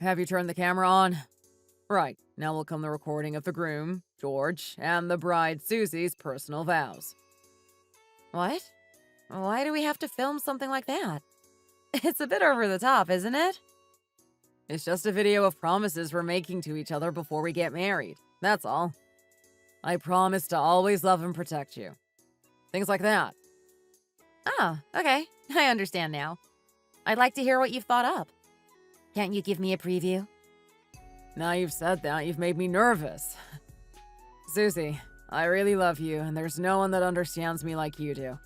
have you turned the camera on? Right, now will come the recording of the groom, George, and the bride, Susie's personal vows. What? Why do we have to film something like that? It's a bit over the top, isn't it? It's just a video of promises we're making to each other before we get married. That's all. I promise to always love and protect you. Things like that. Oh, okay. I understand now. I'd like to hear what you've thought up. Can't you give me a preview? Now you've said that, you've made me nervous. Susie, I really love you, and there's no one that understands me like you do.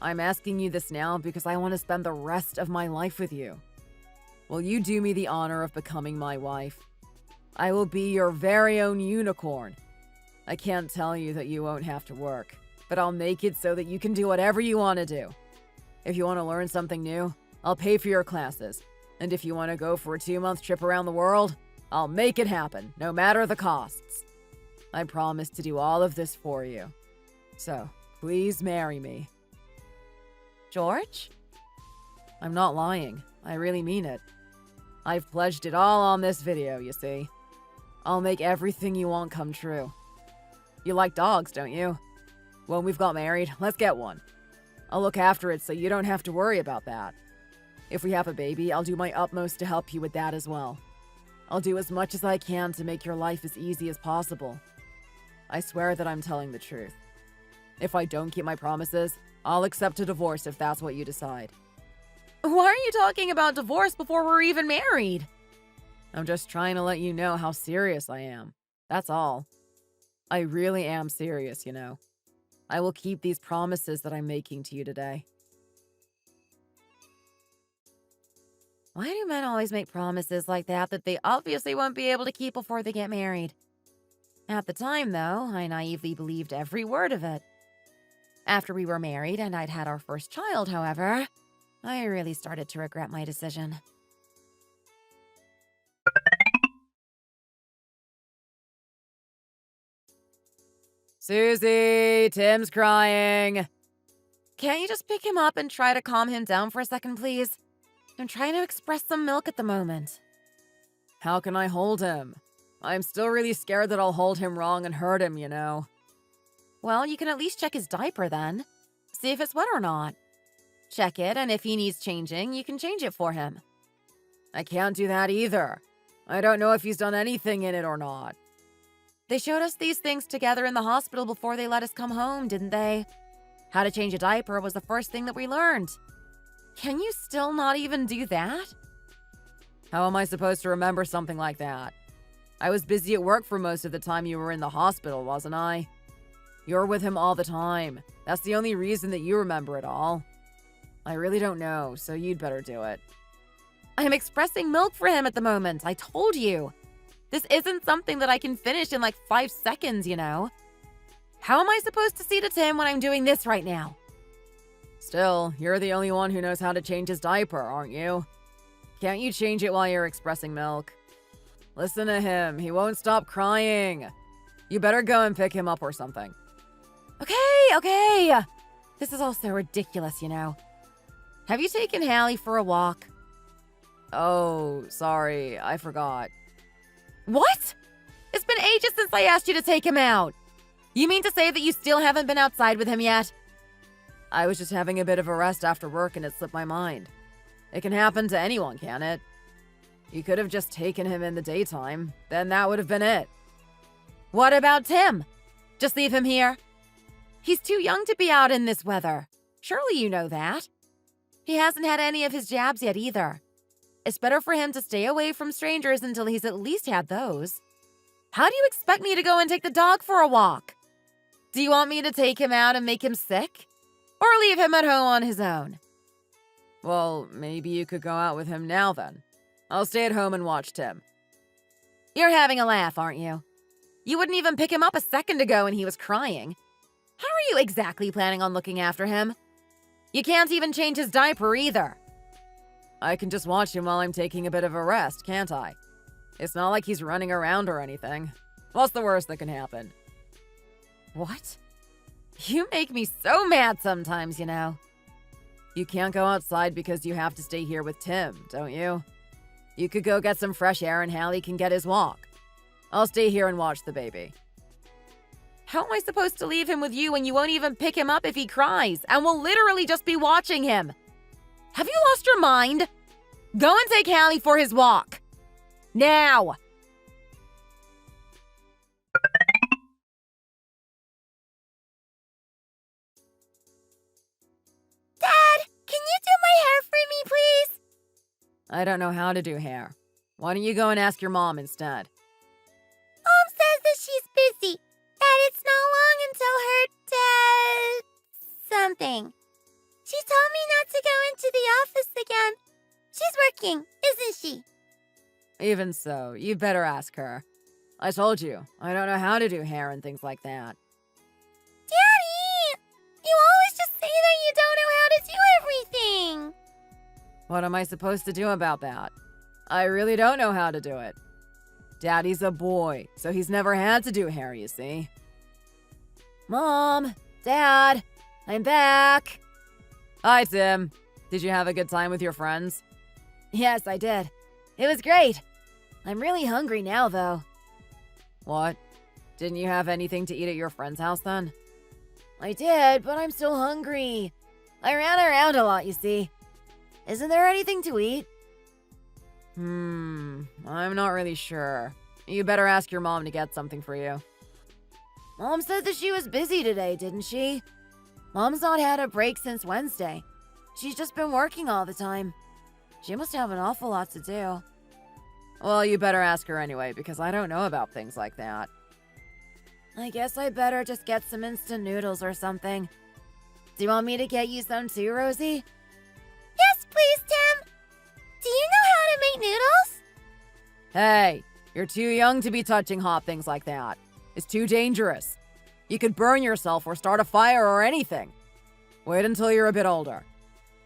I'm asking you this now because I want to spend the rest of my life with you. Will you do me the honor of becoming my wife? I will be your very own unicorn. I can't tell you that you won't have to work, but I'll make it so that you can do whatever you want to do. If you want to learn something new, I'll pay for your classes. And if you want to go for a 2-month trip around the world, I'll make it happen, no matter the costs. I promise to do all of this for you. So, please marry me. George? I'm not lying. I really mean it. I've pledged it all on this video, you see. I'll make everything you want come true. You like dogs, don't you? When we've got married, let's get one. I'll look after it so you don't have to worry about that. If we have a baby, I'll do my utmost to help you with that as well. I'll do as much as I can to make your life as easy as possible. I swear that I'm telling the truth. If I don't keep my promises, I'll accept a divorce if that's what you decide. Why are you talking about divorce before we're even married? I'm just trying to let you know how serious I am. That's all. I really am serious, you know. I will keep these promises that I'm making to you today. Why do men always make promises like that they obviously won't be able to keep before they get married? At the time, though, I naively believed every word of it. After we were married and I'd had our first child, however, I really started to regret my decision. Susie, Tim's crying. Can't you just pick him up and try to calm him down for a second, please? I'm trying to express some milk at the moment. How can I hold him? I'm still really scared that I'll hold him wrong and hurt him, you know. Well, you can at least check his diaper then. See if it's wet or not. Check it, and if he needs changing, you can change it for him. I can't do that either. I don't know if he's done anything in it or not. They showed us these things together in the hospital before they let us come home, didn't they? How to change a diaper was the first thing that we learned. Can you still not even do that? How am I supposed to remember something like that? I was busy at work for most of the time you were in the hospital, wasn't I? You're with him all the time. That's the only reason that you remember it all. I really don't know, so you'd better do it. I'm expressing milk for him at the moment, I told you. This isn't something that I can finish in like 5 seconds, you know? How am I supposed to see to Tim when I'm doing this right now? Still, you're the only one who knows how to change his diaper, aren't you? Can't you change it while you're expressing milk? Listen to him, he won't stop crying. You better go and pick him up or something. Okay. This is all so ridiculous, you know. Have you taken Hallie for a walk? Oh, sorry, I forgot. What? It's been ages since I asked you to take him out. You mean to say that you still haven't been outside with him yet? I was just having a bit of a rest after work and it slipped my mind. It can happen to anyone, can't it? You could have just taken him in the daytime, then that would have been it. What about Tim? Just leave him here? He's too young to be out in this weather. Surely you know that. He hasn't had any of his jabs yet either. It's better for him to stay away from strangers until he's at least had those. How do you expect me to go and take the dog for a walk? Do you want me to take him out and make him sick? Or leave him at home on his own? Well, maybe you could go out with him now then. I'll stay at home and watch Tim. You're having a laugh, aren't you? You wouldn't even pick him up a second ago when he was crying. How are you exactly planning on looking after him? You can't even change his diaper either. I can just watch him while I'm taking a bit of a rest, can't I? It's not like he's running around or anything. What's the worst that can happen? What? You make me so mad sometimes, you know. You can't go outside because you have to stay here with Tim, don't you? You could go get some fresh air and Hallie can get his walk. I'll stay here and watch the baby. How am I supposed to leave him with you when you won't even pick him up if he cries and will literally just be watching him? Have you lost your mind? Go and take Hallie for his walk. Now! Dad, can you do my hair for me, please? I don't know how to do hair. Why don't you go and ask your mom instead? Mom says that she's busy, that it's not long until her something. She told me not to go into the office again. She's working, isn't she? Even so, you better ask her. I told you, I don't know how to do hair and things like that. Daddy! You always just say that you don't know how to do everything. What am I supposed to do about that? I really don't know how to do it. Daddy's a boy, so he's never had to do hair, you see. Mom! Dad! I'm back! Hi, Tim. Did you have a good time with your friends? Yes, I did. It was great. I'm really hungry now, though. What? Didn't you have anything to eat at your friend's house then? I did, but I'm still hungry. I ran around a lot, you see. Isn't there anything to eat? I'm not really sure. You better ask your mom to get something for you. Mom said that she was busy today, didn't she? Mom's not had a break since Wednesday. She's just been working all the time. She must have an awful lot to do. Well, you better ask her anyway, because I don't know about things like that. I guess I better just get some instant noodles or something. Do you want me to get you some too, Rosie? Yes, please, Tim. Do you know how to make noodles? Hey, you're too young to be touching hot things like that. It's too dangerous. You could burn yourself or start a fire or anything. Wait until you're a bit older.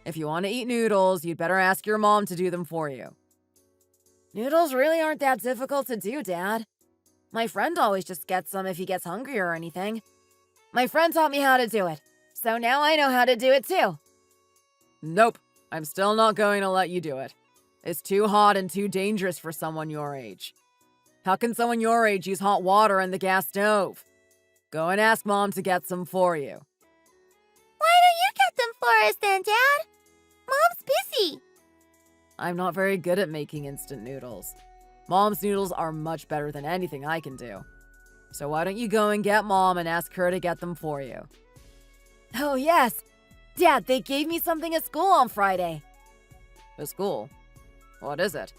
If you want to eat noodles, you'd better ask your mom to do them for you. Noodles really aren't that difficult to do, Dad. My friend always just gets some if he gets hungry or anything. My friend taught me how to do it, so now I know how to do it too. Nope, I'm still not going to let you do it. It's too hot and too dangerous for someone your age. How can someone your age use hot water in the gas stove? Go and ask Mom to get some for you. Why don't you get them for us then, Dad? Mom's busy. I'm not very good at making instant noodles. Mom's noodles are much better than anything I can do. So why don't you go and get Mom and ask her to get them for you? Oh, yes. Dad, they gave me something at school on Friday. At school? What is it?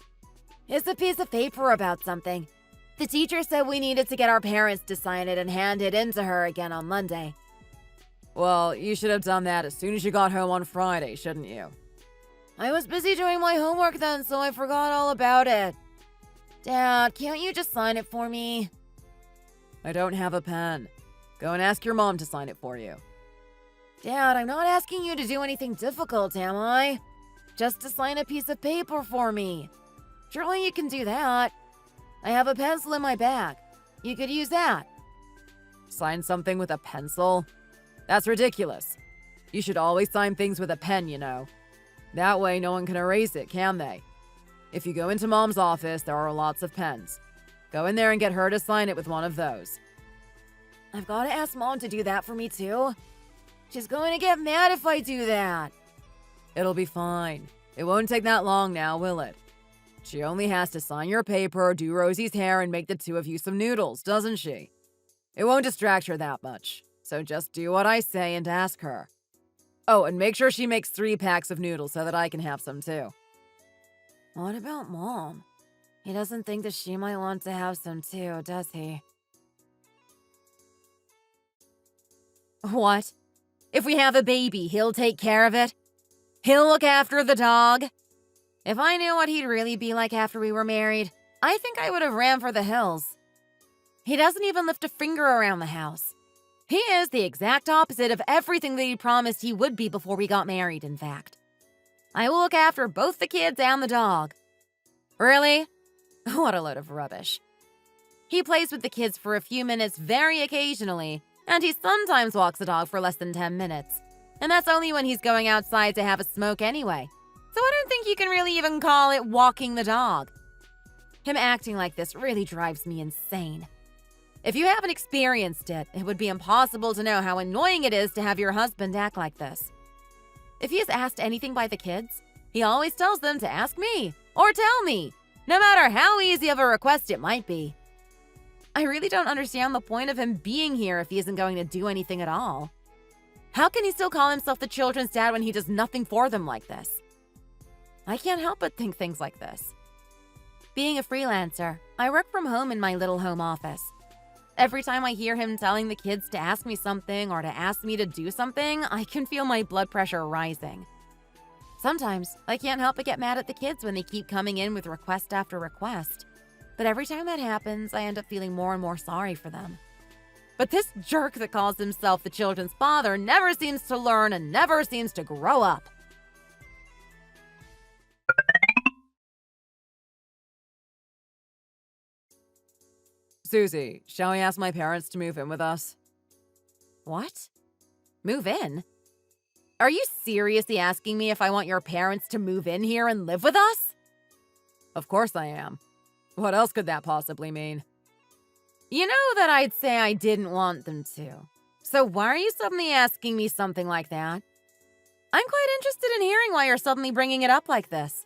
It's a piece of paper about something. The teacher said we needed to get our parents to sign it and hand it in to her again on Monday. Well, you should have done that as soon as you got home on Friday, shouldn't you? I was busy doing my homework then, so I forgot all about it. Dad, can't you just sign it for me? I don't have a pen. Go and ask your mom to sign it for you. Dad, I'm not asking you to do anything difficult, am I? Just to sign a piece of paper for me. Surely you can do that. I have a pencil in my bag. You could use that. Sign something with a pencil? That's ridiculous. You should always sign things with a pen, you know. That way no one can erase it, can they? If you go into Mom's office, there are lots of pens. Go in there and get her to sign it with one of those. I've got to ask Mom to do that for me too. She's going to get mad if I do that. It'll be fine. It won't take that long now, will it? She only has to sign your paper, do Rosie's hair, and make the two of you some noodles, doesn't she? It won't distract her that much, so just do what I say and ask her. Oh, and make sure she makes 3 packs of noodles so that I can have some too. What about Mom? He doesn't think that she might want to have some too, does he? What? If we have a baby, he'll take care of it? He'll look after the dog? If I knew what he'd really be like after we were married, I think I would have ran for the hills. He doesn't even lift a finger around the house. He is the exact opposite of everything that he promised he would be before we got married, in fact. I will look after both the kids and the dog. Really? What a load of rubbish. He plays with the kids for a few minutes very occasionally, and he sometimes walks the dog for less than 10 minutes. And that's only when he's going outside to have a smoke anyway. So I don't think you can really even call it walking the dog. Him acting like this really drives me insane. If you haven't experienced it, it would be impossible to know how annoying it is to have your husband act like this. If he is asked anything by the kids, he always tells them to ask me or tell me, no matter how easy of a request it might be. I really don't understand the point of him being here if he isn't going to do anything at all. How can he still call himself the children's dad when he does nothing for them like this? I can't help but think things like this. Being a freelancer, I work from home in my little home office. Every time I hear him telling the kids to ask me something or to ask me to do something, I can feel my blood pressure rising. Sometimes, I can't help but get mad at the kids when they keep coming in with request after request. But every time that happens, I end up feeling more and more sorry for them. But this jerk that calls himself the children's father never seems to learn and never seems to grow up. Susie, shall we ask my parents to move in with us? What? Move in? Are you seriously asking me if I want your parents to move in here and live with us? Of course I am. What else could that possibly mean? You know that I'd say I didn't want them to. So why are you suddenly asking me something like that? I'm quite interested in hearing why you're suddenly bringing it up like this.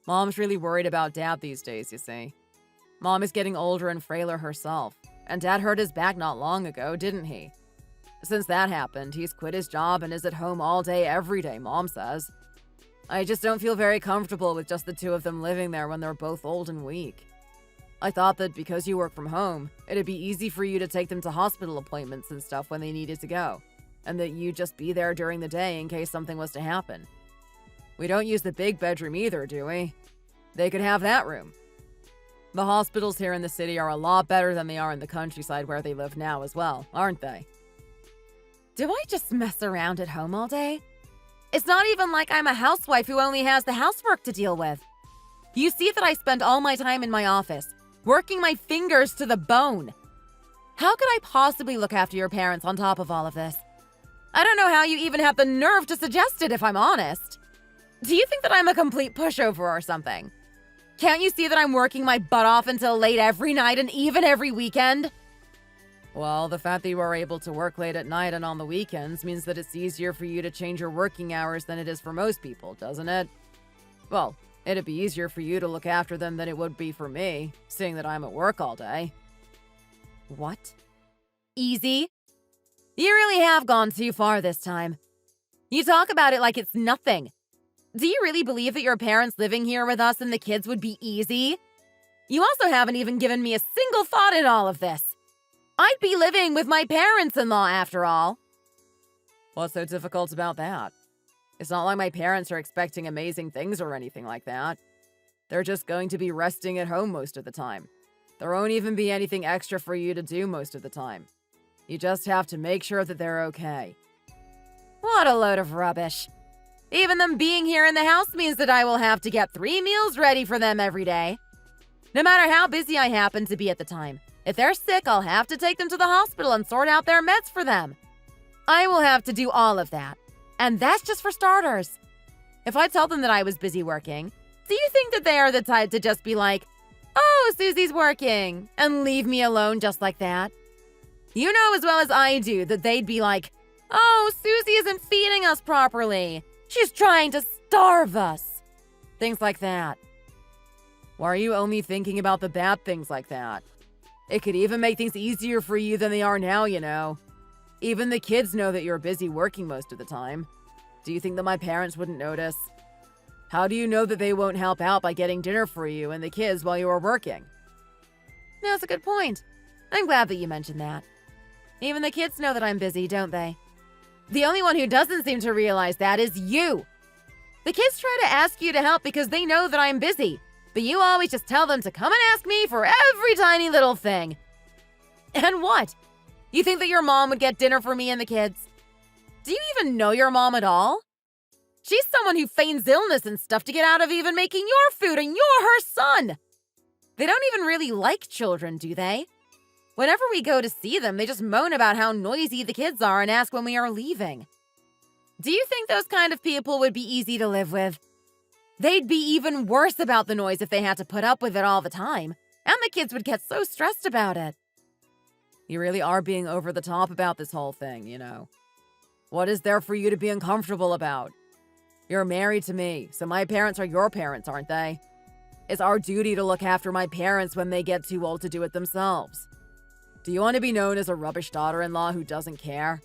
Mom's really worried about Dad these days, you see. Mom is getting older and frailer herself, and Dad hurt his back not long ago, didn't he? Since that happened, he's quit his job and is at home all day, every day, Mom says. I just don't feel very comfortable with just the two of them living there when they're both old and weak. I thought that because you work from home, it'd be easy for you to take them to hospital appointments and stuff when they needed to go, and that you'd just be there during the day in case something was to happen. We don't use the big bedroom either, do we? They could have that room. The hospitals here in the city are a lot better than they are in the countryside where they live now as well, aren't they? Do I just mess around at home all day? It's not even like I'm a housewife who only has the housework to deal with. You see that I spend all my time in my office, working my fingers to the bone. How could I possibly look after your parents on top of all of this? I don't know how you even have the nerve to suggest it, if I'm honest. Do you think that I'm a complete pushover or something? Can't you see that I'm working my butt off until late every night and even every weekend? Well, the fact that you are able to work late at night and on the weekends means that it's easier for you to change your working hours than it is for most people, doesn't it? Well, it'd be easier for you to look after them than it would be for me, seeing that I'm at work all day. What? Easy? You really have gone too far this time. You talk about it like it's nothing. Do you really believe that your parents living here with us and the kids would be easy? You also haven't even given me a single thought in all of this. I'd be living with my parents-in-law after all. What's so difficult about that? It's not like my parents are expecting amazing things or anything like that. They're just going to be resting at home most of the time. There won't even be anything extra for you to do most of the time. You just have to make sure that they're okay. What a load of rubbish. Even them being here in the house means that I will have to get 3 meals ready for them every day. No matter how busy I happen to be at the time. If they're sick, I'll have to take them to the hospital and sort out their meds for them. I will have to do all of that. And that's just for starters. If I tell them that I was busy working, do you think that they are the type to just be like, "Oh, Susie's working," and leave me alone just like that? You know as well as I do that they'd be like, "Oh, Susie isn't feeding us properly. She's trying to starve us." Things like that. Why are you only thinking about the bad things like that? It could even make things easier for you than they are now, you know. Even the kids know that you're busy working most of the time. Do you think that my parents wouldn't notice? How do you know that they won't help out by getting dinner for you and the kids while you are working? That's a good point. I'm glad that you mentioned that. Even the kids know that I'm busy, don't they? The only one who doesn't seem to realize that is you. The kids try to ask you to help because they know that I'm busy, but you always just tell them to come and ask me for every tiny little thing. And what? You think that your mom would get dinner for me and the kids? Do you even know your mom at all? She's someone who feigns illness and stuff to get out of even making your food, and you're her son. They don't even really like children, do they? Whenever we go to see them, they just moan about how noisy the kids are and ask when we are leaving. Do you think those kind of people would be easy to live with? They'd be even worse about the noise if they had to put up with it all the time, and the kids would get so stressed about it. You really are being over the top about this whole thing, you know. What is there for you to be uncomfortable about? You're married to me, so my parents are your parents, aren't they? It's our duty to look after my parents when they get too old to do it themselves. Do you want to be known as a rubbish daughter-in-law who doesn't care?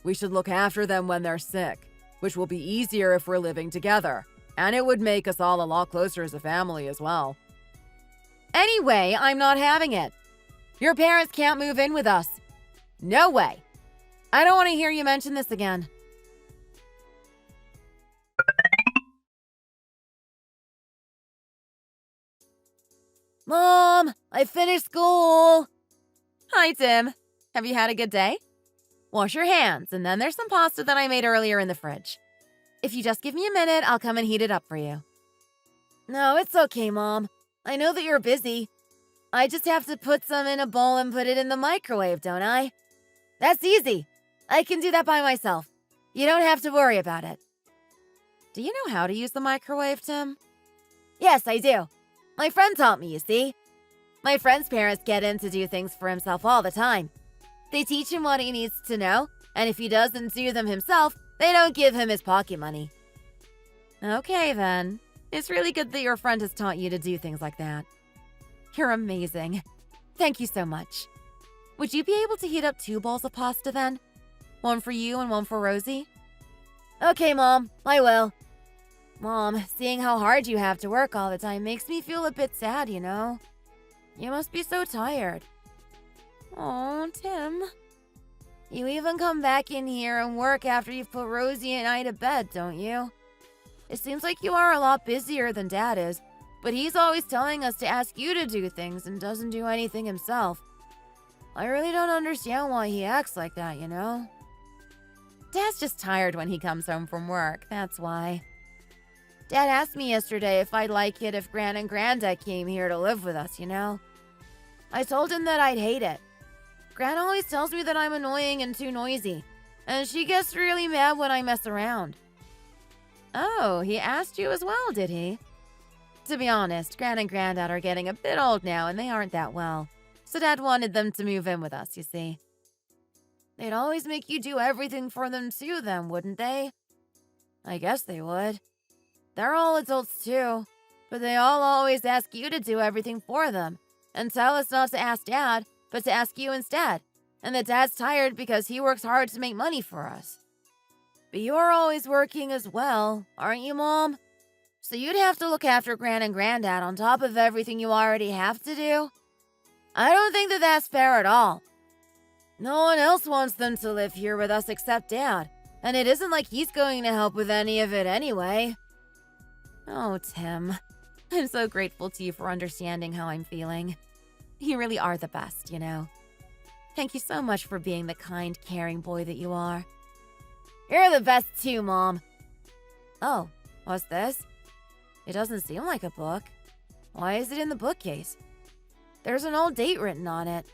We should look after them when they're sick, which will be easier if we're living together, and it would make us all a lot closer as a family as well. Anyway, I'm not having it. Your parents can't move in with us. No way. I don't want to hear you mention this again. Mom, I finished school. Hi, Tim. Have you had a good day? Wash your hands, and then there's some pasta that I made earlier in the fridge. If you just give me a minute, I'll come and heat it up for you. No, it's okay, Mom. I know that you're busy. I just have to put some in a bowl and put it in the microwave, don't I? That's easy. I can do that by myself. You don't have to worry about it. Do you know how to use the microwave, Tim? Yes, I do. My friend taught me, you see. My friend's parents get him to do things for himself all the time. They teach him what he needs to know, and if he doesn't do them himself, they don't give him his pocket money. Okay, then. It's really good that your friend has taught you to do things like that. You're amazing. Thank you so much. Would you be able to heat up 2 bowls of pasta then? One for you and one for Rosie? Okay, Mom, I will. Mom, seeing how hard you have to work all the time makes me feel a bit sad, you know? You must be so tired. Oh, Tim. You even come back in here and work after you've put Rosie and I to bed, don't you? It seems like you are a lot busier than Dad is, but he's always telling us to ask you to do things and doesn't do anything himself. I really don't understand why he acts like that, you know? Dad's just tired when he comes home from work, that's why. Dad asked me yesterday if I'd like it if Gran and Granda came here to live with us, you know? I told him that I'd hate it. Gran always tells me that I'm annoying and too noisy, and she gets really mad when I mess around. Oh, he asked you as well, did he? To be honest, Gran and Granddad are getting a bit old now and they aren't that well. So Dad wanted them to move in with us, you see. They'd always make you do everything for them too, then, wouldn't they? I guess they would. They're all adults too, but they all always ask you to do everything for them and tell us not to ask Dad, but to ask you instead, and that Dad's tired because he works hard to make money for us. But you're always working as well, aren't you, Mom? So you'd have to look after Gran and Granddad on top of everything you already have to do? I don't think that that's fair at all. No one else wants them to live here with us except Dad, and it isn't like he's going to help with any of it anyway. Oh, Tim. I'm so grateful to you for understanding how I'm feeling. You really are the best, you know. Thank you so much for being the kind, caring boy that you are. You're the best too, Mom. Oh, what's this? It doesn't seem like a book. Why is it in the bookcase? There's an old date written on it.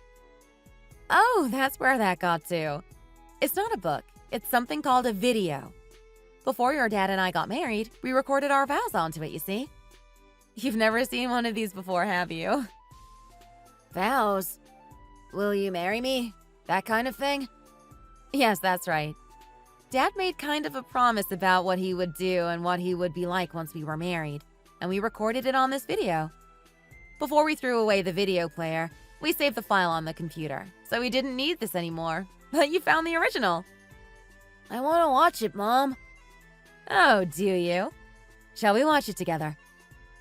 Oh, that's where that got to. It's not a book. It's something called a video. Before your dad and I got married, we recorded our vows onto it, you see. You've never seen one of these before, have you? Vows? Will you marry me? That kind of thing? Yes, that's right. Dad made kind of a promise about what he would do and what he would be like once we were married, and we recorded it on this video. Before we threw away the video player, we saved the file on the computer, so we didn't need this anymore. But you found the original. I want to watch it, Mom. Oh, do you? Shall we watch it together?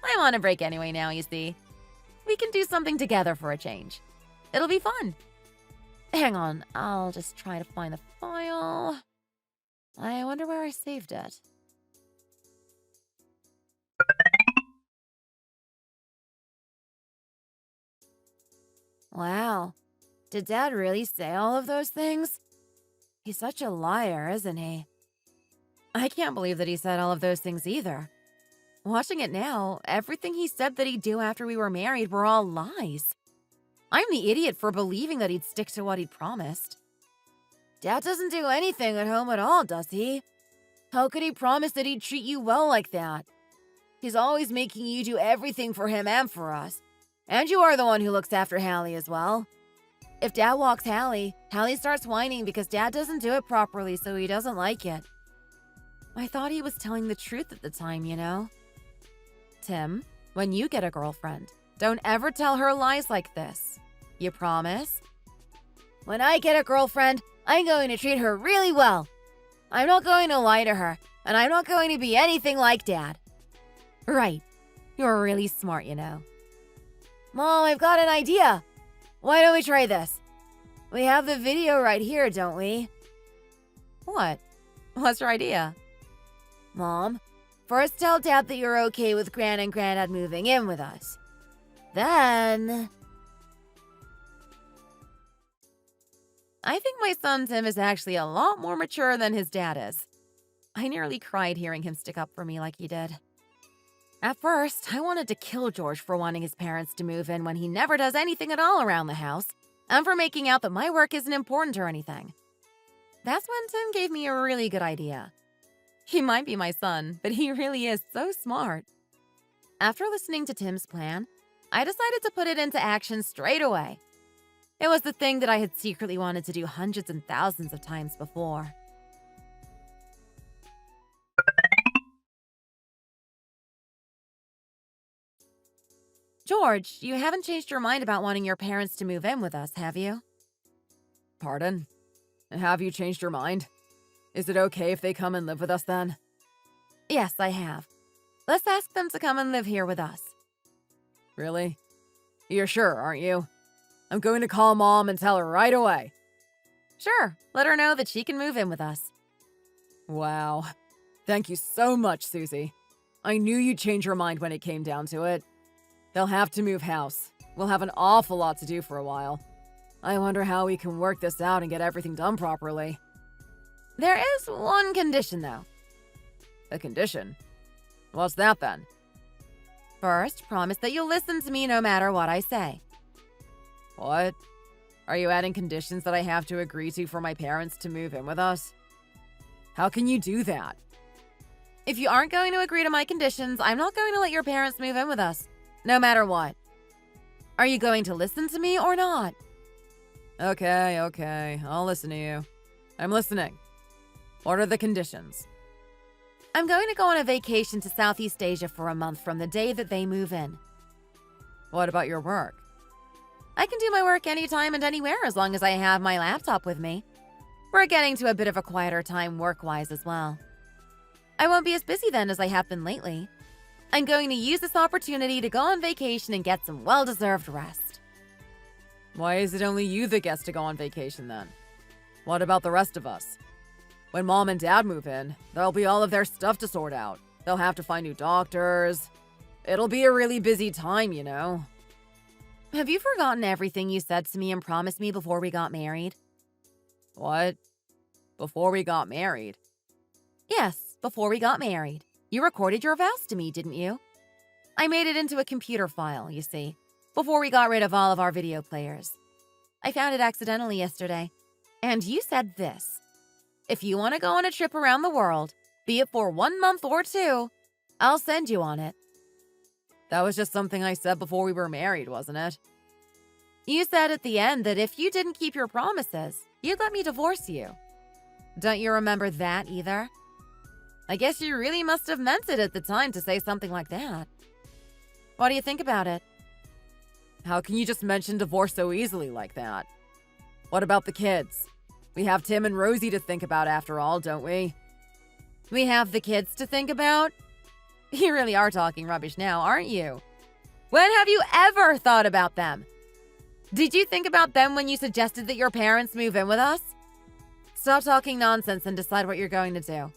I'm on a break anyway now, you see. We can do something together for a change. It'll be fun. Hang on, I'll just try to find the file. I wonder where I saved it. Wow. Did Dad really say all of those things? He's such a liar, isn't he? I can't believe that he said all of those things either. Watching it now, everything he said that he'd do after we were married were all lies. I'm the idiot for believing that he'd stick to what he'd promised. Dad doesn't do anything at home at all, does he? How could he promise that he'd treat you well like that? He's always making you do everything for him and for us. And you are the one who looks after Hallie as well. If Dad walks Hallie, Hallie starts whining because Dad doesn't do it properly, so he doesn't like it. I thought he was telling the truth at the time, you know? Tim, when you get a girlfriend, don't ever tell her lies like this. You promise? When I get a girlfriend, I'm going to treat her really well. I'm not going to lie to her, and I'm not going to be anything like Dad. Right. You're really smart, you know. Mom, I've got an idea. Why don't we try this? We have the video right here, don't we? What? What's your idea? Mom, first tell Dad that you're okay with Gran and Granddad moving in with us. Then... I think my son Tim is actually a lot more mature than his dad is. I nearly cried hearing him stick up for me like he did. At first, I wanted to kill George for wanting his parents to move in when he never does anything at all around the house, and for making out that my work isn't important or anything. That's when Tim gave me a really good idea. He might be my son, but he really is so smart. After listening to Tim's plan, I decided to put it into action straight away. It was the thing that I had secretly wanted to do hundreds and thousands of times before. George, you haven't changed your mind about wanting your parents to move in with us, have you? Pardon? Have you changed your mind? Is it okay if they come and live with us then? Yes, I have. Let's ask them to come and live here with us. Really? You're sure, aren't you? I'm going to call Mom and tell her right away. Sure, let her know that she can move in with us. Wow. Thank you so much, Susie. I knew you'd change your mind when it came down to it. They'll have to move house. We'll have an awful lot to do for a while. I wonder how we can work this out and get everything done properly. There is one condition, though. A condition? What's that then? First, promise that you'll listen to me no matter what I say. What? Are you adding conditions that I have to agree to for my parents to move in with us? How can you do that? If you aren't going to agree to my conditions, I'm not going to let your parents move in with us, no matter what. Are you going to listen to me or not? Okay, I'll listen to you. I'm listening. What are the conditions? I'm going to go on a vacation to Southeast Asia for a month from the day that they move in. What about your work? I can do my work anytime and anywhere as long as I have my laptop with me. We're getting to a bit of a quieter time work-wise as well. I won't be as busy then as I have been lately. I'm going to use this opportunity to go on vacation and get some well-deserved rest. Why is it only you that gets to go on vacation then? What about the rest of us? When Mom and Dad move in, there'll be all of their stuff to sort out. They'll have to find new doctors. It'll be a really busy time, you know. Have you forgotten everything you said to me and promised me before we got married? What? Before we got married? Yes, before we got married. You recorded your vows to me, didn't you? I made it into a computer file, you see, before we got rid of all of our video players. I found it accidentally yesterday. And you said this: if you want to go on a trip around the world, be it for 1 month or 2, I'll send you on it. That was just something I said before we were married, wasn't it? You said at the end that if you didn't keep your promises, you'd let me divorce you. Don't you remember that either? I guess you really must have meant it at the time to say something like that. What do you think about it? How can you just mention divorce so easily like that? What about the kids? We have Tim and Rosie to think about after all, don't we? We have the kids to think about? You really are talking rubbish now, aren't you? When have you ever thought about them? Did you think about them when you suggested that your parents move in with us? Stop talking nonsense and decide what you're going to do.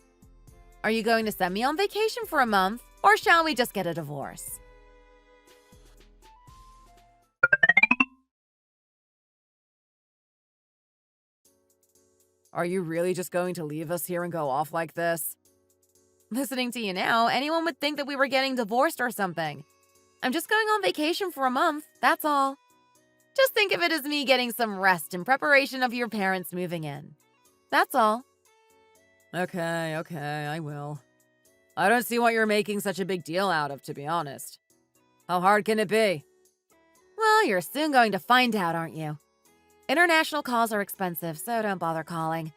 Are you going to send me on vacation for a month, or shall we just get a divorce? Are you really just going to leave us here and go off like this? Listening to you now, anyone would think that we were getting divorced or something. I'm just going on vacation for a month, that's all. Just think of it as me getting some rest in preparation of your parents moving in. That's all. Okay, I will. I don't see what you're making such a big deal out of, to be honest. How hard can it be? Well, you're soon going to find out, aren't you? International calls are expensive, so don't bother calling.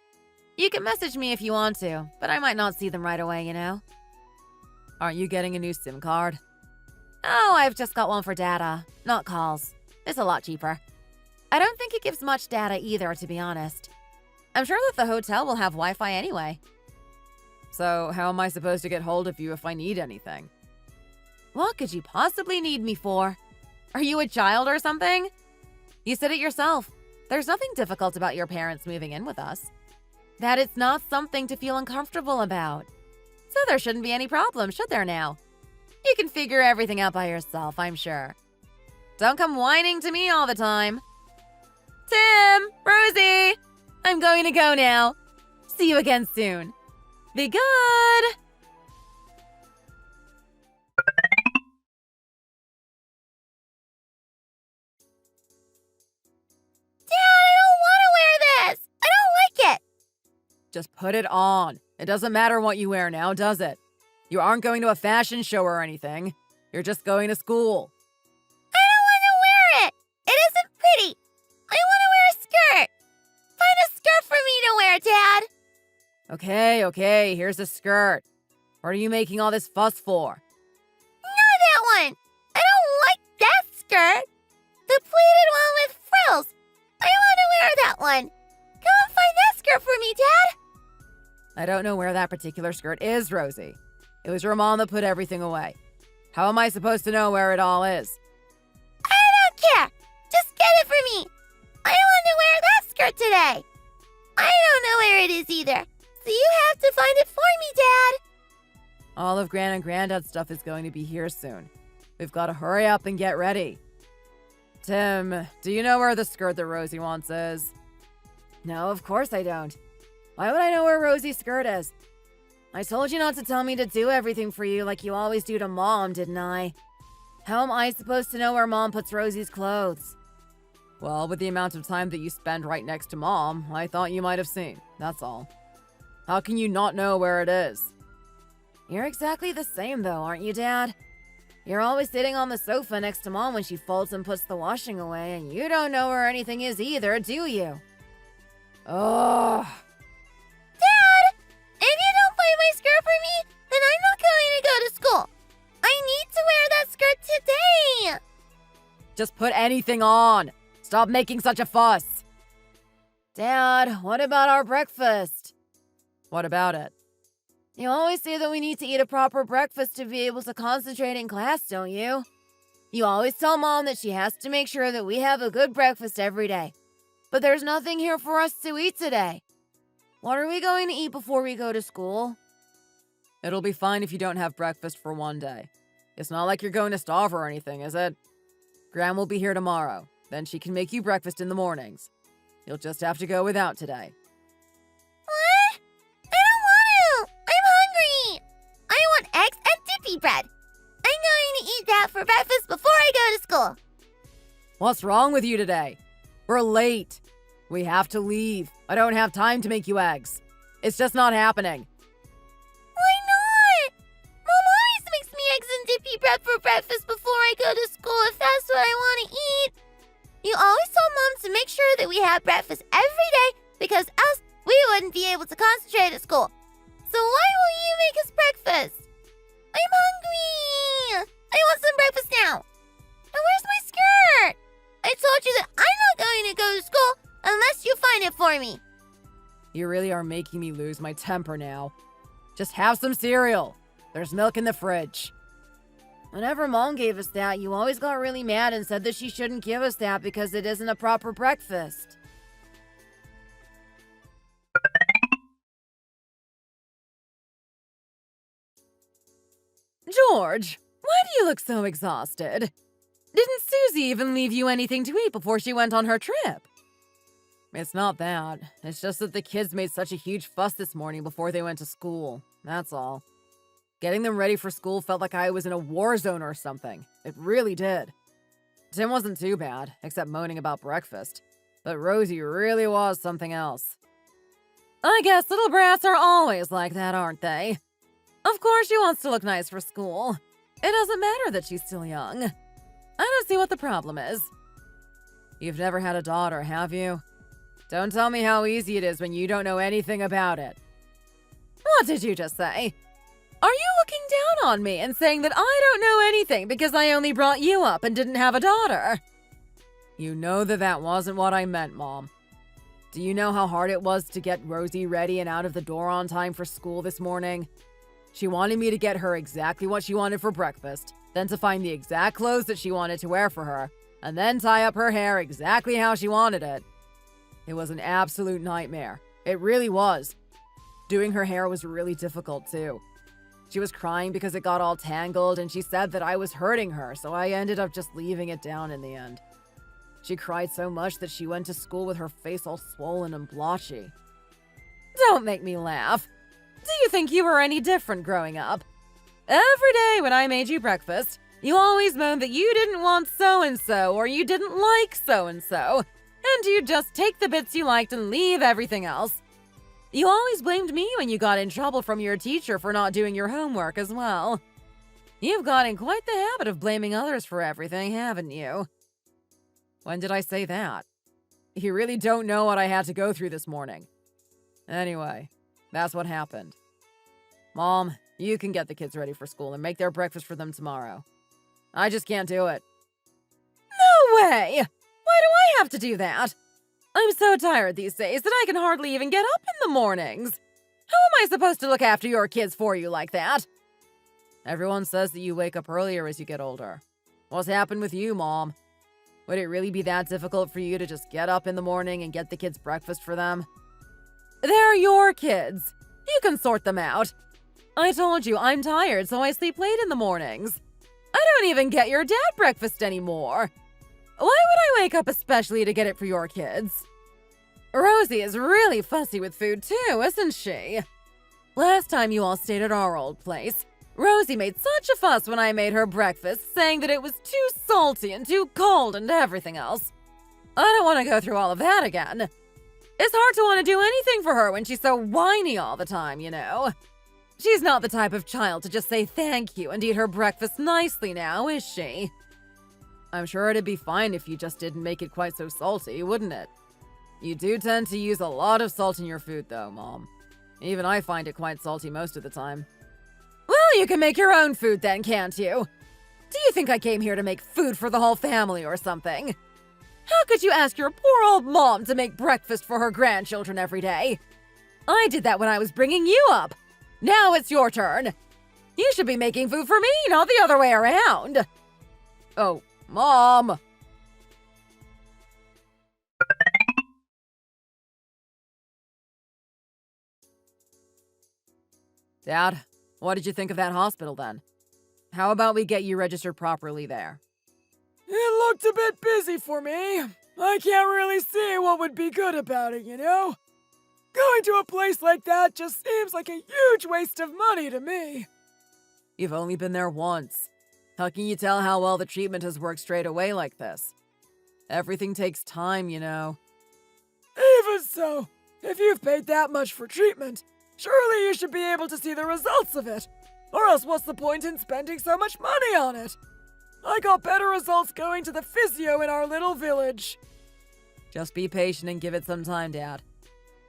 You can message me if you want to, but I might not see them right away, you know? Aren't you getting a new SIM card? Oh, I've just got one for data, not calls. It's a lot cheaper. I don't think it gives much data either, to be honest. I'm sure that the hotel will have Wi-Fi anyway. So how am I supposed to get hold of you if I need anything? What could you possibly need me for? Are you a child or something? You said it yourself. There's nothing difficult about your parents moving in with us. That it's not something to feel uncomfortable about. So there shouldn't be any problem, should there now? You can figure everything out by yourself, I'm sure. Don't come whining to me all the time. Tim! Rosie! I'm going to go now. See you again soon. Be good! Just put it on. It doesn't matter what you wear now, does it? You aren't going to a fashion show or anything. You're just going to school. I don't want to wear it. It isn't pretty. I want to wear a skirt. Find a skirt for me to wear, Dad. Okay, here's a skirt. What are you making all this fuss for? Not that one. I don't like that skirt. The pleated one with frills. I want to wear that one. Go and find that skirt for me, Dad. I don't know where that particular skirt is, Rosie. It was your mom that put everything away. How am I supposed to know where it all is? I don't care. Just get it for me. I want to wear that skirt today. I don't know where it is either. So you have to find it for me, Dad. All of Gran and Granddad's stuff is going to be here soon. We've got to hurry up and get ready. Tim, do you know where the skirt that Rosie wants is? No, of course I don't. Why would I know where Rosie's skirt is? I told you not to tell me to do everything for you like you always do to Mom, didn't I? How am I supposed to know where Mom puts Rosie's clothes? Well, with the amount of time that you spend right next to Mom, I thought you might have seen. That's all. How can you not know where it is? You're exactly the same though, aren't you, Dad? You're always sitting on the sofa next to Mom when she folds and puts the washing away, and you don't know where anything is either, do you? Ugh. Dad, if you don't find my skirt for me, then I'm not going to go to school. I need to wear that skirt today. Just put anything on. Stop making such a fuss. Dad, what about our breakfast? What about it? You always say that we need to eat a proper breakfast to be able to concentrate in class, don't you? You always tell Mom that she has to make sure that we have a good breakfast every day. But there's nothing here for us to eat today. What are we going to eat before we go to school? It'll be fine if you don't have breakfast for one day. It's not like you're going to starve or anything, is it? Gran will be here tomorrow. Then she can make you breakfast in the mornings. You'll just have to go without today. What? I don't want to. I'm hungry. I want eggs and dippy bread. I'm going to eat that for breakfast before I go to school. What's wrong with you today? We're late. We have to leave. I don't have time to make you eggs. It's just not happening. Why not? Mom always makes me eggs and dippy bread for breakfast before I go to school if that's what I want to eat. You always tell Mom to make sure that we have breakfast every day because else we wouldn't be able to concentrate at school. So why won't you make us breakfast? I'm hungry. I want some breakfast now. And where's my skirt? I told you that I'm not going to go to school unless you find it for me. You really are making me lose my temper now. Just have some cereal. There's milk in the fridge. Whenever Mom gave us that, you always got really mad and said that she shouldn't give us that because it isn't a proper breakfast. George, why do you look so exhausted? Didn't Susie even leave you anything to eat before she went on her trip? It's not that. It's just that the kids made such a huge fuss this morning before they went to school. That's all. Getting them ready for school felt like I was in a war zone or something. It really did. Tim wasn't too bad, except moaning about breakfast. But Rosie really was something else. I guess little brats are always like that, aren't they? Of course she wants to look nice for school. It doesn't matter that she's still young. I don't see what the problem is. You've never had a daughter, have you? Don't tell me how easy it is when you don't know anything about it. What did you just say? Are you looking down on me and saying that I don't know anything because I only brought you up and didn't have a daughter? You know that wasn't what I meant, Mom. Do you know how hard it was to get Rosie ready and out of the door on time for school this morning? She wanted me to get her exactly what she wanted for breakfast, then to find the exact clothes that she wanted to wear for her, and then tie up her hair exactly how she wanted it. It was an absolute nightmare. It really was. Doing her hair was really difficult, too. She was crying because it got all tangled, and she said that I was hurting her, so I ended up just leaving it down in the end. She cried so much that she went to school with her face all swollen and blotchy. Don't make me laugh. Do you think you were any different growing up? Every day when I made you breakfast, you always moaned that you didn't want so-and-so or you didn't like so-and-so, and you'd just take the bits you liked and leave everything else. You always blamed me when you got in trouble from your teacher for not doing your homework as well. You've got in quite the habit of blaming others for everything, haven't you? When did I say that? You really don't know what I had to go through this morning. Anyway, that's what happened. Mom, you can get the kids ready for school and make their breakfast for them tomorrow. I just can't do it. No way! Why do I have to do that? I'm so tired these days that I can hardly even get up in the mornings. How am I supposed to look after your kids for you like that? Everyone says that you wake up earlier as you get older. What's happened with you, Mom? Would it really be that difficult for you to just get up in the morning and get the kids breakfast for them? They're your kids. You can sort them out. I told you I'm tired, so I sleep late in the mornings. I don't even get your dad breakfast anymore. Why would I wake up especially to get it for your kids? Rosie is really fussy with food too, isn't she? Last time you all stayed at our old place, Rosie made such a fuss when I made her breakfast, saying that it was too salty and too cold and everything else. I don't want to go through all of that again. It's hard to want to do anything for her when she's so whiny all the time, you know. She's not the type of child to just say thank you and eat her breakfast nicely now, is she? I'm sure it'd be fine if you just didn't make it quite so salty, wouldn't it? You do tend to use a lot of salt in your food, though, Mom. Even I find it quite salty most of the time. Well, you can make your own food then, can't you? Do you think I came here to make food for the whole family or something? How could you ask your poor old mom to make breakfast for her grandchildren every day? I did that when I was bringing you up. Now it's your turn. You should be making food for me, not the other way around. Oh, Mom. Dad, what did you think of that hospital then? How about we get you registered properly there? It looked a bit busy for me. I can't really see what would be good about it, you know? Going to a place like that just seems like a huge waste of money to me. You've only been there once. How can you tell how well the treatment has worked straight away like this? Everything takes time, you know. Even so, if you've paid that much for treatment, surely you should be able to see the results of it. Or else what's the point in spending so much money on it? I got better results going to the physio in our little village. Just be patient and give it some time, Dad.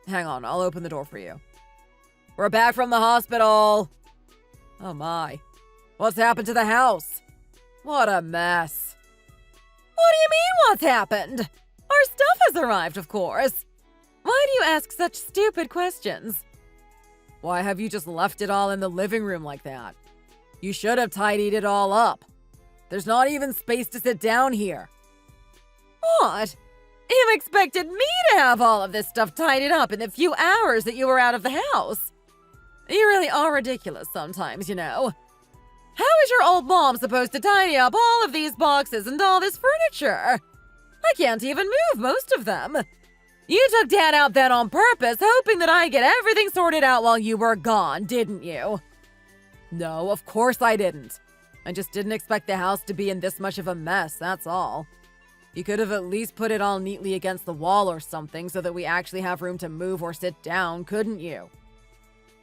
Hang on, I'll open the door for you. We're back from the hospital. Oh my. What's happened to the house? What a mess. What do you mean, what's happened? Our stuff has arrived, of course. Why do you ask such stupid questions? Why have you just left it all in the living room like that? You should have tidied it all up. There's not even space to sit down here. What? You expected me to have all of this stuff tidied up in the few hours that you were out of the house? You really are ridiculous sometimes, you know. How is your old mom supposed to tidy up all of these boxes and all this furniture? I can't even move most of them. You took Dad out then on purpose, hoping that I'd get everything sorted out while you were gone, didn't you? No, of course I didn't. I just didn't expect the house to be in this much of a mess, that's all. You could have at least put it all neatly against the wall or something so that we actually have room to move or sit down, couldn't you?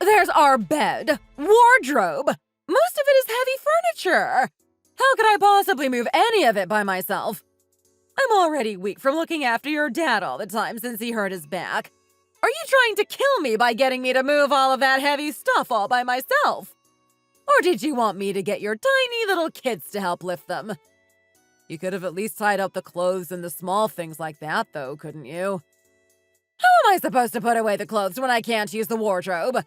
There's our bed, wardrobe. Most of it is heavy furniture. How could I possibly move any of it by myself? I'm already weak from looking after your dad all the time since he hurt his back. Are you trying to kill me by getting me to move all of that heavy stuff all by myself? Or did you want me to get your tiny little kids to help lift them? You could have at least tied up the clothes and the small things like that, though, couldn't you? How am I supposed to put away the clothes when I can't use the wardrobe?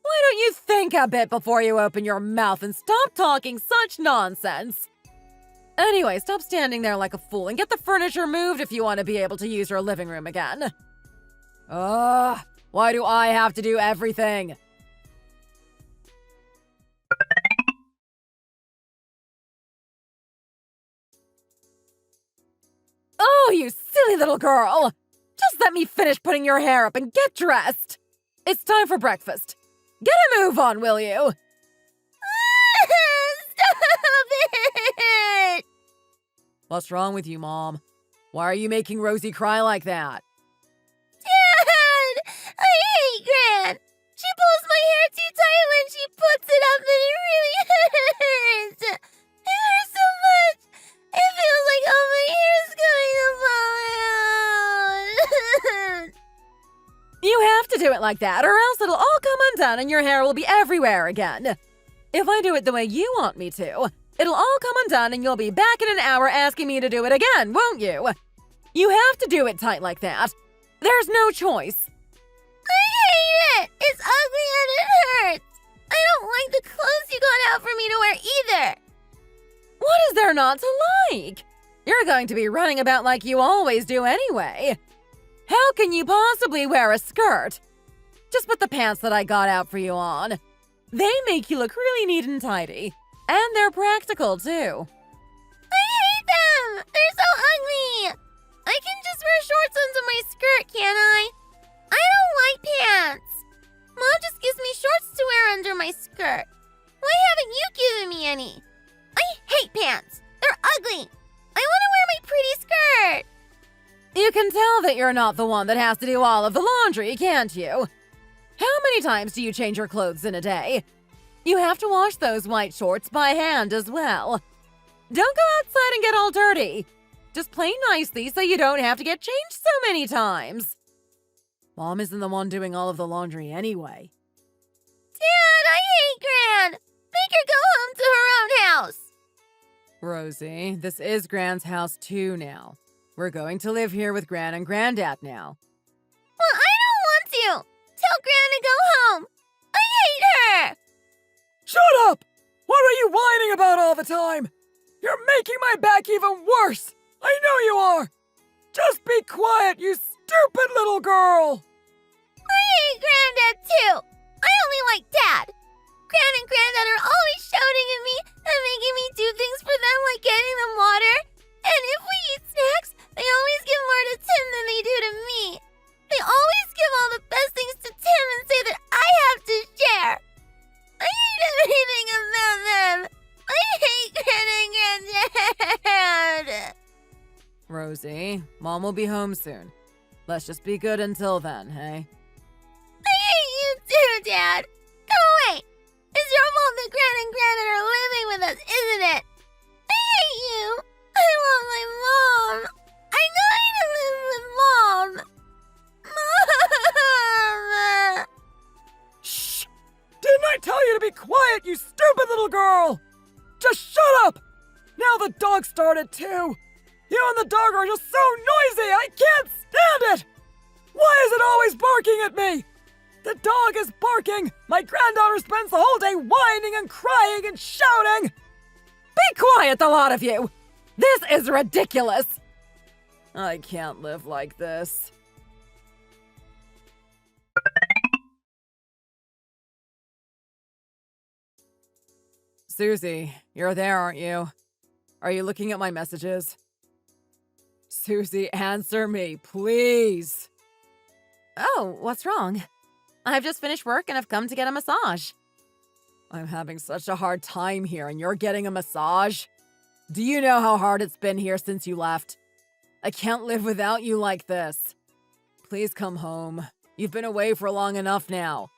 Why don't you think a bit before you open your mouth and stop talking such nonsense? Anyway, stop standing there like a fool and get the furniture moved if you want to be able to use your living room again. Ugh, why do I have to do everything? Oh, you silly little girl! Just let me finish putting your hair up and get dressed. It's time for breakfast. Get a move on, will you? Stop it! What's wrong with you, Mom? Why are you making Rosie cry like that? Dad! I hate Gran! She pulls my hair too tight when she puts it up and it really hurts! It hurts so much! It feels like all my hair is going to fall out! You have to do it like that, or else it'll all come undone and your hair will be everywhere again. If I do it the way you want me to, it'll all come undone and you'll be back in an hour asking me to do it again, won't you? You have to do it tight like that. There's no choice. I hate it! It's ugly and it hurts! I don't like the clothes you got out for me to wear either! What is there not to like? You're going to be running about like you always do anyway. How can you possibly wear a skirt? Just put the pants that I got out for you on. They make you look really neat and tidy. And they're practical, too. I hate them! They're so ugly! I can just wear shorts under my skirt, can't I? I don't like pants! Mom just gives me shorts to wear under my skirt. Why haven't you given me any? I hate pants! They're ugly! I want to wear my pretty skirt! You can tell that you're not the one that has to do all of the laundry, can't you? How many times do you change your clothes in a day? You have to wash those white shorts by hand as well. Don't go outside and get all dirty. Just play nicely so you don't have to get changed so many times. Mom isn't the one doing all of the laundry anyway. Dad, I hate Gran! Make her go home to her own house! Rosie, this is Gran's house too now. We're going to live here with Gran and Granddad now. Well, I don't want to! Tell Gran to go home! I hate her! Shut up! What are you whining about all the time? You're making my back even worse! I know you are! Just be quiet, you stupid little girl! I hate Granddad too! I only like Dad! Gran and Granddad are always shouting at me and making me do things for them like getting them water. And if we eat snacks, they always give more to Tim than they do to me. They always give all the best things to Tim and say that I have to share. I hate everything about them. I hate Gran and Granddad. Rosie, Mom will be home soon. Let's just be good until then, hey? I hate you too, Dad. Go away. It's your fault that Gran and Granddad are living with us, isn't it? I hate you. I want my mom. I'm going to live with Mom. Mom! Shh! Didn't I tell you to be quiet, you stupid little girl? Just shut up! Now the dog started too. You and the dog are just so noisy, I can't stand it! Why is it always barking at me? The dog is barking! My granddaughter spends the whole day whining and crying and shouting! Be quiet, the lot of you! This is ridiculous! I can't live like this. Susie, you're there, aren't you? Are you looking at my messages? Susie, answer me, please! Oh, what's wrong? I've just finished work and I've come to get a massage. I'm having such a hard time here and you're getting a massage? Do you know how hard it's been here since you left? I can't live without you like this. Please come home. You've been away for long enough now.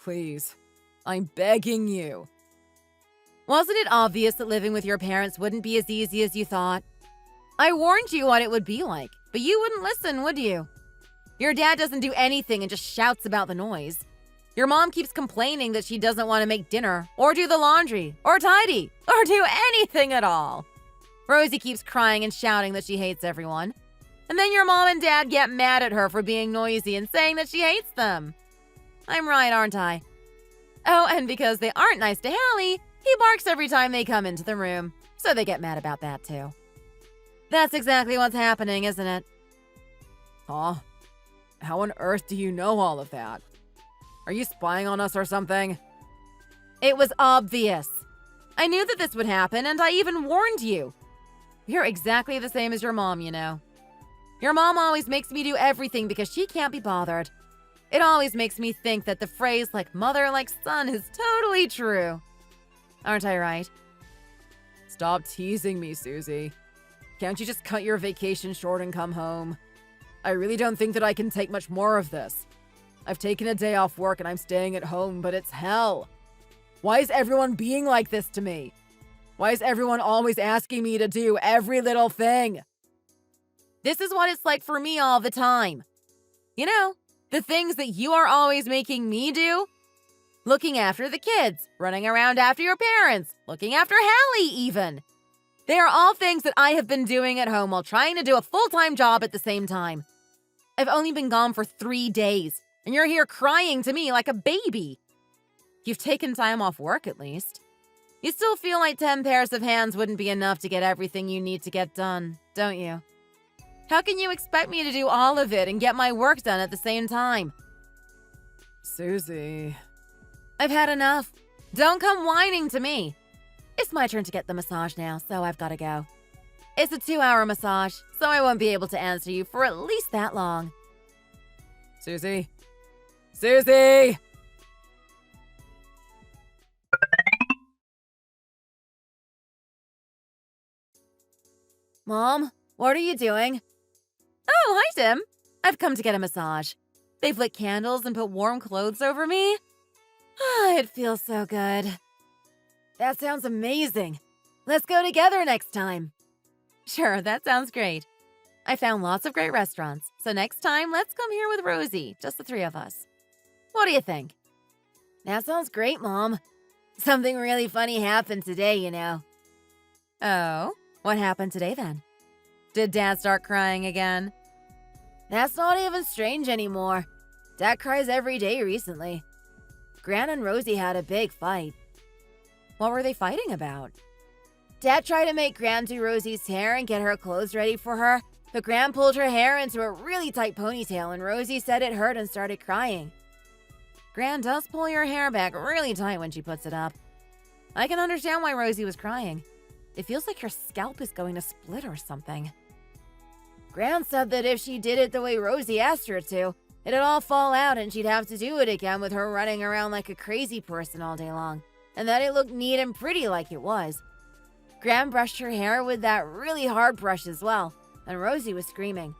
Please. I'm begging you. Wasn't it obvious that living with your parents wouldn't be as easy as you thought? I warned you what it would be like, but you wouldn't listen, would you? Your dad doesn't do anything and just shouts about the noise. Your mom keeps complaining that she doesn't want to make dinner, or do the laundry, or tidy, or do anything at all. Rosie keeps crying and shouting that she hates everyone. And then your mom and dad get mad at her for being noisy and saying that she hates them. I'm right, aren't I? Oh, and because they aren't nice to Hallie, he barks every time they come into the room, so they get mad about that too. That's exactly what's happening, isn't it? Huh? How on earth do you know all of that? Are you spying on us or something? It was obvious. I knew that this would happen, and I even warned you. You're exactly the same as your mom, you know. Your mom always makes me do everything because she can't be bothered. It always makes me think that the phrase like mother like son is totally true. Aren't I right? Stop teasing me, Susie. Can't you just cut your vacation short and come home? I really don't think that I can take much more of this. I've taken a day off work and I'm staying at home, but it's hell. Why is everyone being like this to me? Why is everyone always asking me to do every little thing? This is what it's like for me all the time. You know, the things that you are always making me do. Looking after the kids, running around after your parents, looking after Hallie even. They are all things that I have been doing at home while trying to do a full-time job at the same time. I've only been gone for 3 days, and you're here crying to me like a baby. You've taken time off work at least. You still feel like 10 pairs of hands wouldn't be enough to get everything you need to get done, don't you? How can you expect me to do all of it and get my work done at the same time? Susie. I've had enough. Don't come whining to me. It's my turn to get the massage now, so I've got to go. It's a 2-hour massage, so I won't be able to answer you for at least that long. Susie? Susie! Mom, what are you doing? Oh, hi, Tim. I've come to get a massage. They've lit candles and put warm clothes over me. Ah, it feels so good. That sounds amazing. Let's go together next time. Sure, that sounds great. I found lots of great restaurants, so next time, let's come here with Rosie, just the 3 of us. What do you think? That sounds great, Mom. Something really funny happened today, you know. Oh, what happened today then? Did Dad start crying again? That's not even strange anymore. Dad cries every day recently. Gran and Rosie had a big fight. What were they fighting about? Dad tried to make Gran do Rosie's hair and get her clothes ready for her, but Gran pulled her hair into a really tight ponytail and Rosie said it hurt and started crying. Gran does pull your hair back really tight when she puts it up. I can understand why Rosie was crying. It feels like your scalp is going to split or something. Gran said that if she did it the way Rosie asked her to, it'd all fall out and she'd have to do it again with her running around like a crazy person all day long, and that it looked neat and pretty like it was. Gran brushed her hair with that really hard brush as well, and Rosie was screaming.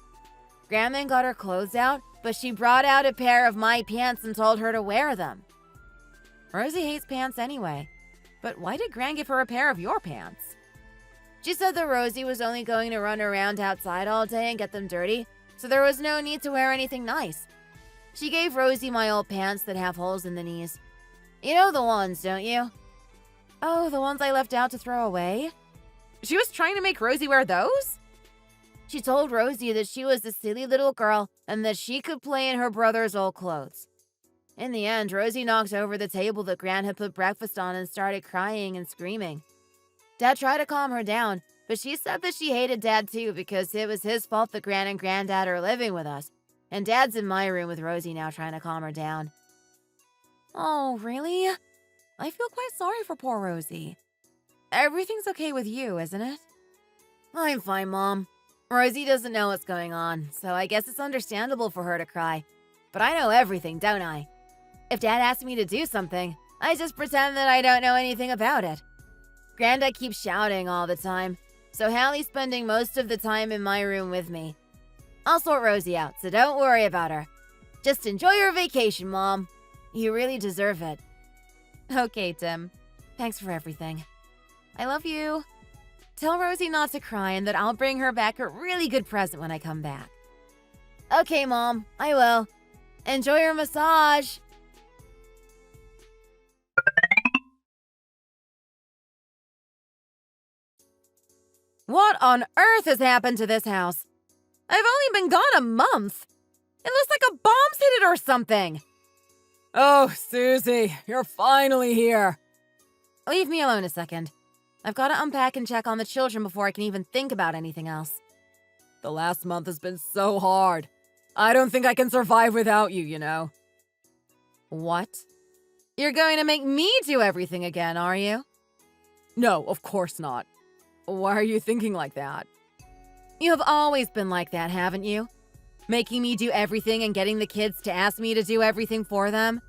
Gran then got her clothes out, but she brought out a pair of my pants and told her to wear them. Rosie hates pants anyway, but why did Gran give her a pair of your pants? She said that Rosie was only going to run around outside all day and get them dirty, so there was no need to wear anything nice. She gave Rosie my old pants that have holes in the knees. You know the ones, don't you? Oh, the ones I left out to throw away? She was trying to make Rosie wear those? She told Rosie that she was a silly little girl and that she could play in her brother's old clothes. In the end, Rosie knocked over the table that Gran had put breakfast on and started crying and screaming. Dad tried to calm her down, but she said that she hated Dad too because it was his fault that Gran and Granddad are living with us, and Dad's in my room with Rosie now trying to calm her down. Oh, really? I feel quite sorry for poor Rosie. Everything's okay with you, isn't it? I'm fine, Mom. Rosie doesn't know what's going on, so I guess it's understandable for her to cry. But I know everything, don't I? If Dad asks me to do something, I just pretend that I don't know anything about it. Granddad keeps shouting all the time, so Hallie's spending most of the time in my room with me. I'll sort Rosie out, so don't worry about her. Just enjoy your vacation, Mom. You really deserve it. Okay, Tim. Thanks for everything. I love you. Tell Rosie not to cry and that I'll bring her back a really good present when I come back. Okay, Mom, I will. Enjoy your massage. What on earth has happened to this house? I've only been gone a month. It looks like a bomb's hit it or something. Oh, Susie, you're finally here. Leave me alone a second. I've got to unpack and check on the children before I can even think about anything else. The last month has been so hard. I don't think I can survive without you, you know. What? You're going to make me do everything again, are you? No, of course not. Why are you thinking like that? You have always been like that, haven't you? Making me do everything and getting the kids to ask me to do everything for them.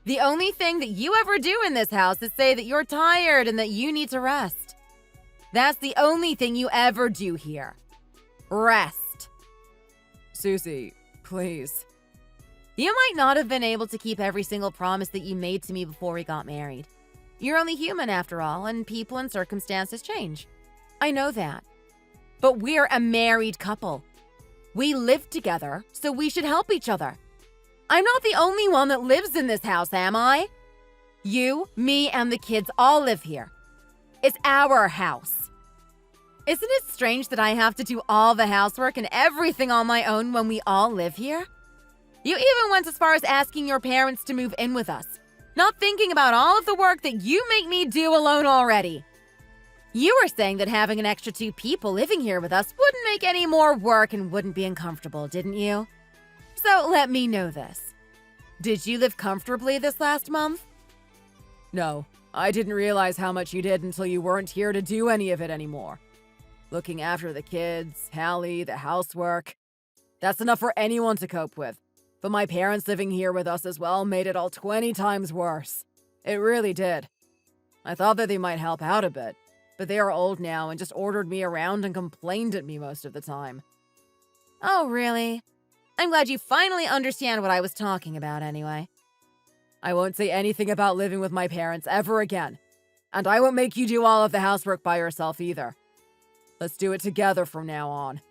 The only thing that you ever do in this house is say that you're tired and that you need to rest. That's the only thing you ever do here. Rest. Susie, please. You might not have been able to keep every single promise that you made to me before we got married. You're only human after all, and people and circumstances change. I know that. But we're a married couple. We live together, so we should help each other. I'm not the only one that lives in this house, am I? You, me, and the kids all live here. It's our house. Isn't it strange that I have to do all the housework and everything on my own when we all live here? You even went as far as asking your parents to move in with us, not thinking about all of the work that you make me do alone already. You were saying that having an extra 2 people living here with us wouldn't make any more work and wouldn't be uncomfortable, didn't you? So let me know this. Did you live comfortably this last month? No, I didn't realize how much you did until you weren't here to do any of it anymore. Looking after the kids, Hallie, the housework. That's enough for anyone to cope with. But my parents living here with us as well made it all 20 times worse. It really did. I thought that they might help out a bit, but they are old now and just ordered me around and complained at me most of the time. Oh, really? I'm glad you finally understand what I was talking about anyway. I won't say anything about living with my parents ever again. And I won't make you do all of the housework by yourself either. Let's do it together from now on.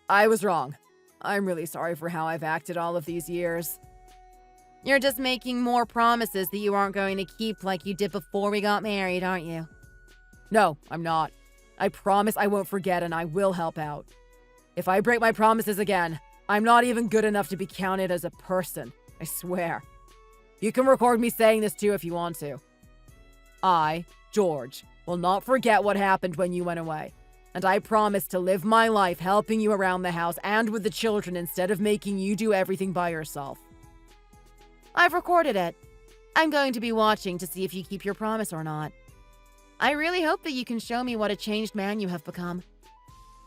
I was wrong. I'm really sorry for how I've acted all of these years. You're just making more promises that you aren't going to keep like you did before we got married, aren't you? No, I'm not. I promise I won't forget and I will help out. If I break my promises again, I'm not even good enough to be counted as a person. I swear. You can record me saying this too if you want to. I, George, will not forget what happened when you went away. And I promise to live my life helping you around the house and with the children instead of making you do everything by yourself. I've recorded it. I'm going to be watching to see if you keep your promise or not. I really hope that you can show me what a changed man you have become.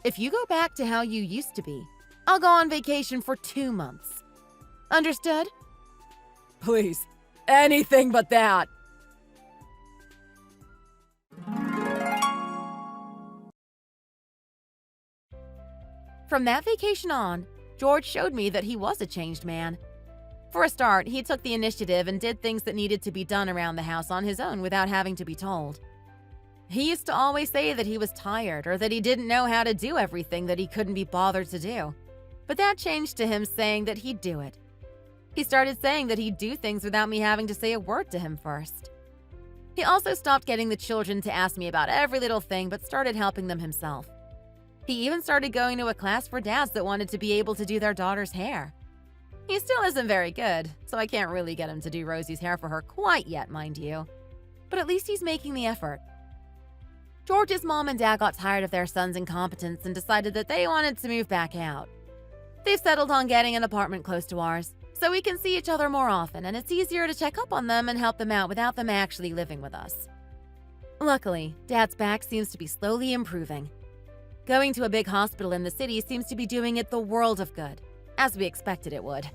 If you go back to how you used to be, I'll go on vacation for 2 months. Understood? Please, anything but that. From that vacation on, George showed me that he was a changed man. For a start, he took the initiative and did things that needed to be done around the house on his own without having to be told. He used to always say that he was tired or that he didn't know how to do everything that he couldn't be bothered to do. But that changed to him saying that he'd do it. He started saying that he'd do things without me having to say a word to him first. He also stopped getting the children to ask me about every little thing but started helping them himself. He even started going to a class for dads that wanted to be able to do their daughter's hair. He still isn't very good, so I can't really get him to do Rosie's hair for her quite yet, mind you. But at least he's making the effort. George's mom and dad got tired of their son's incompetence and decided that they wanted to move back out. They've settled on getting an apartment close to ours, so we can see each other more often and it's easier to check up on them and help them out without them actually living with us. Luckily, Dad's back seems to be slowly improving. Going to a big hospital in the city seems to be doing it the world of good, as we expected it would.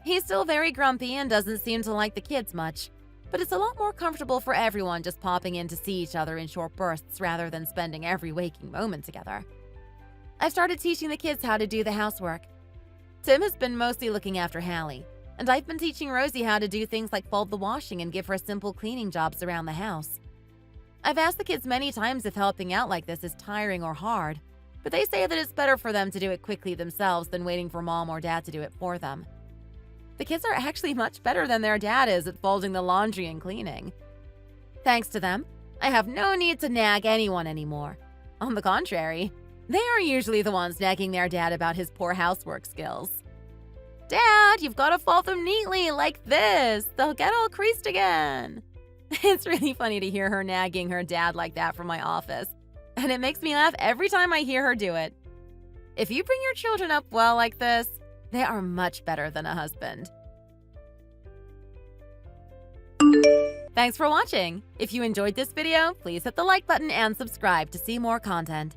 He's still very grumpy and doesn't seem to like the kids much, but it's a lot more comfortable for everyone just popping in to see each other in short bursts rather than spending every waking moment together. I've started teaching the kids how to do the housework. Tim has been mostly looking after Hallie, And I've been teaching Rosie how to do things like fold the washing and give her simple cleaning jobs around the house. I've asked the kids many times if helping out like this is tiring or hard, but they say that it's better for them to do it quickly themselves than waiting for mom or dad to do it for them. The kids are actually much better than their dad is at folding the laundry and cleaning. Thanks to them, I have no need to nag anyone anymore. On the contrary, they are usually the ones nagging their dad about his poor housework skills. Dad, you've got to fold them neatly like this. They'll get all creased again. It's really funny to hear her nagging her dad like that from my office, and it makes me laugh every time I hear her do it. If you bring your children up well like this, they are much better than a husband. Thanks for watching. If you enjoyed this video, please hit the like button and subscribe to see more content.